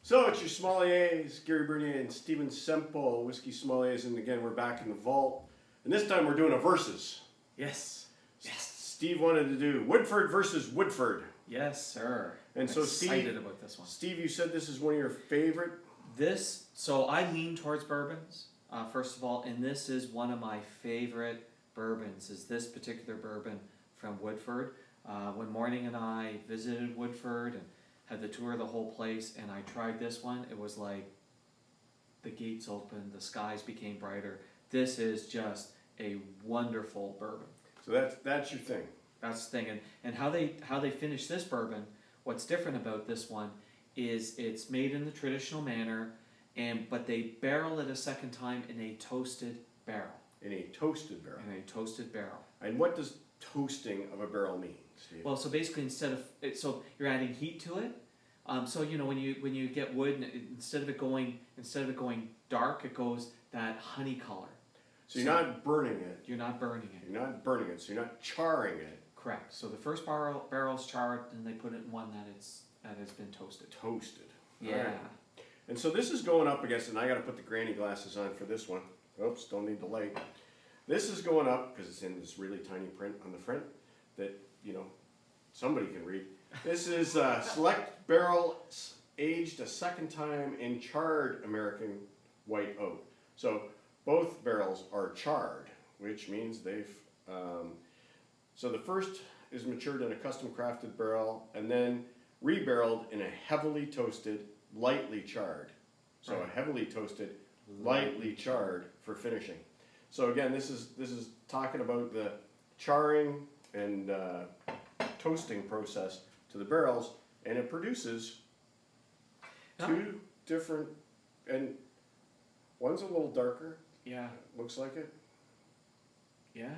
So it's your Sommeliers, Gary Bernier and Stephen Semple, Whiskey Sommeliers, and again we're back in the vault. And this time we're doing a versus. Yes. Yes. Steve wanted to do Woodford versus Woodford. Yes, sir. And I'm so excited about this one. Steve, you said this is one of your favorite. So I lean towards bourbons, first of all, and this is one of my favorite bourbons, is this particular bourbon from Woodford. When Morning and I visited Woodford and had the tour of the whole place, and I tried this one, it was like the gates opened, the skies became brighter. This is just a wonderful bourbon. So that's your thing. That's the thing, and how they finish this bourbon. What's different about this one is it's made in the traditional manner, but they barrel it a second time in a toasted barrel. In a toasted barrel. In a toasted barrel. And what does toasting of a barrel mean, Steve? Well, so basically, so you're adding heat to it. So when you get wood, instead of it going dark, it goes that honey color. So you're not burning it. You're not burning it. You're not burning it. So you're not charring it. Correct. So the first barrel's charred, and they put it in one that has been toasted. Toasted. Yeah. Right. And so this is going up against, and I got to put the granny glasses on for this one. Oops, don't need the light. This is going up because it's in this really tiny print on the front that somebody can read. This is select barrels aged a second time in charred American white oak. So both barrels are charred, which means they've. So the first is matured in a custom crafted barrel and then rebarreled in a heavily toasted, lightly charred. So a heavily toasted, lightly charred for finishing. So again, this is talking about the charring and toasting process to the barrels, and it produces two different, and one's a little darker. Yeah. Looks like it. Yeah.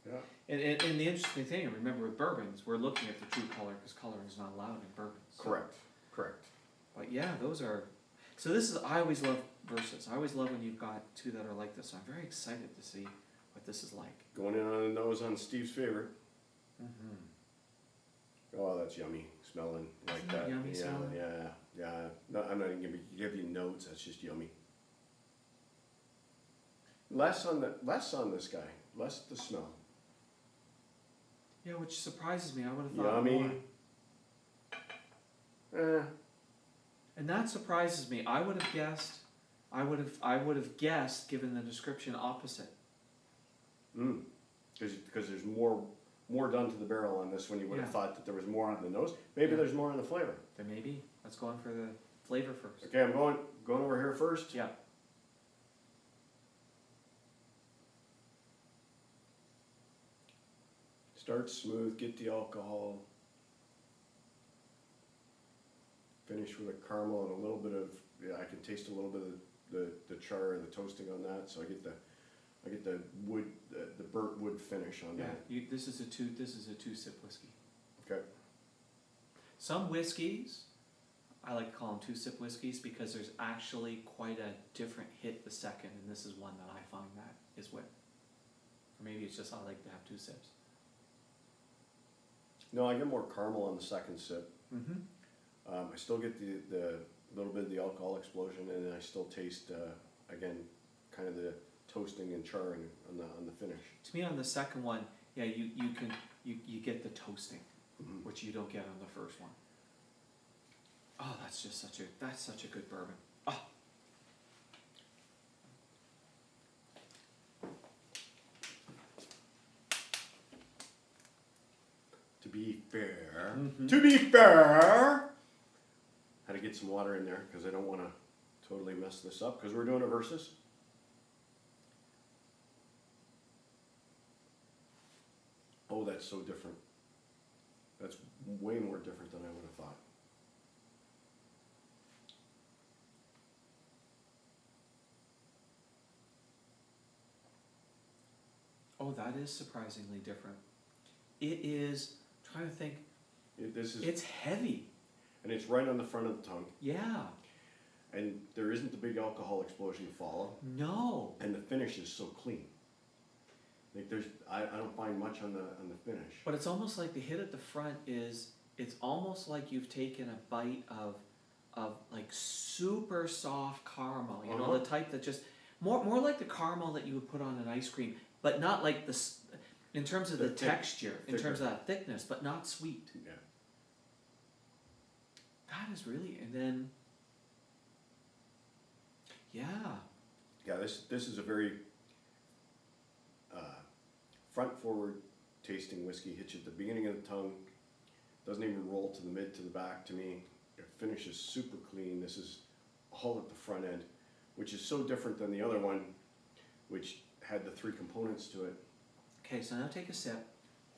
Yeah. And the interesting thing, remember with bourbons, we're looking at the true color because color is not allowed in bourbons. So. Correct. But yeah, those are. So this is, I always love versus. I always love when you've got two that are like this. So I'm very excited to see what this is like. Going in on the nose on Steve's favorite. Mm-hmm. Oh, that's yummy smelling like Isn't that. yummy smelling? Yeah. No, I'm not even gonna give you notes. That's just yummy. Less on this guy. Less the smell. Yeah, which surprises me. I would have thought Yummy. more. And that surprises me. I would have guessed, given the description, opposite. Because there's more done to the barrel on this one. You would have Yeah. thought that there was more on the nose. Maybe there's more on the flavor. Then maybe let's go in for the flavor first. Okay, I'm going over here first. Yeah. Start smooth, get the alcohol. Finish with a caramel and a little bit of, I can taste a little bit of the char and the toasting on that. So I get the wood, the burnt wood finish on that. This is a two-sip whiskey. Okay. Some whiskeys, I like to call them two-sip whiskeys because there's actually quite a different hit the second, and this is one that I find that is with. Or maybe it's just I like to have two sips. No, I get more caramel on the second sip. Mm-hmm. I still get the little bit of the alcohol explosion, and I still taste again kind of the toasting and charring on the finish. To me, on the second one, yeah, you get the toasting, which you don't get on the first one. Oh, that's such a good bourbon. Oh. To be fair, had to get some water in there because I don't want to totally mess this up because we're doing a versus. Oh, that's so different. That's way more different than I would have thought. Oh, that is surprisingly different. It is, I'm trying to think, it's heavy. And it's right on the front of the tongue. Yeah. And there isn't the big alcohol explosion to follow. No. And the finish is so clean. Like I don't find much on the finish. But it's almost like the hit at the front is, it's almost like you've taken a bite of of like super soft caramel. You know, Uh-huh. the type that just more like the caramel that you would put on an ice cream, but not like this in terms of the texture, in terms of that thickness, but not sweet. Yeah. That is really, and then yeah, Yeah, this is a very front forward tasting whiskey. Hits you at the beginning of the tongue, doesn't even roll to the mid to the back to me. It finishes super clean. This is all at the front end, which is so different than the other one, which had the 3 components to it. okay, so now take a sip,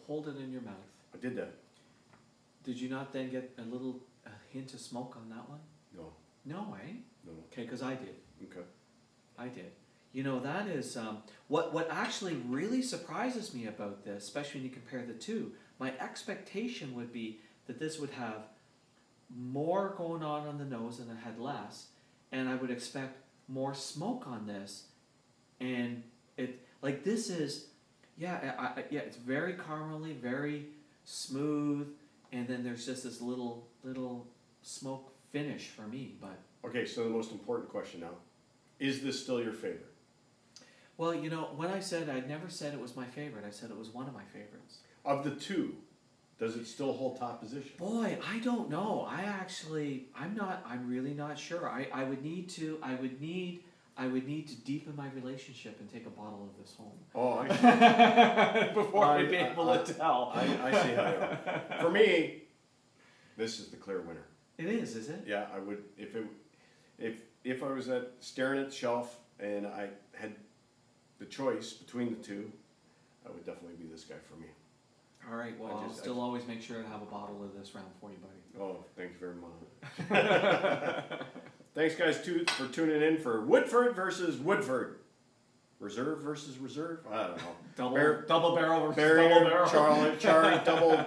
hold it in your mouth. I did that. Did you not then get a hint of smoke on that one? No, No, eh? no. Okay, because I did. Okay. I did. You know, that is what actually really surprises me about this, especially when you compare the two. My expectation would be that this would have more going on the nose than it had less, and I would expect more smoke on this. And it like this is, yeah, it's very caramely, very smooth, and then there's just this little smoke finish for me. But Okay, so the most important question now. Is this still your favorite? well, you know, when I said I'd never said it was my favorite, I said it was one of my favorites. Of the 2, does it still hold top position? Boy, I don't know. I'm really not sure. I would need to deepen my relationship and take a bottle of this home. Oh, I see. Before I'd be able to tell. I see how you are. For me, this is the clear winner. It is it? Yeah, I would if I was staring at the shelf and I had the choice between the 2, I would definitely be this guy for me. All right, well, I'll still always make sure to have a bottle of this round for you, buddy. Oh, thank you very much. Thanks, guys, for tuning in for Woodford versus Woodford. Reserve versus Reserve? I don't know. Double barrel versus Barrier, double barrel. Charlie, double.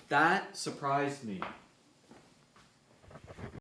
That surprised me.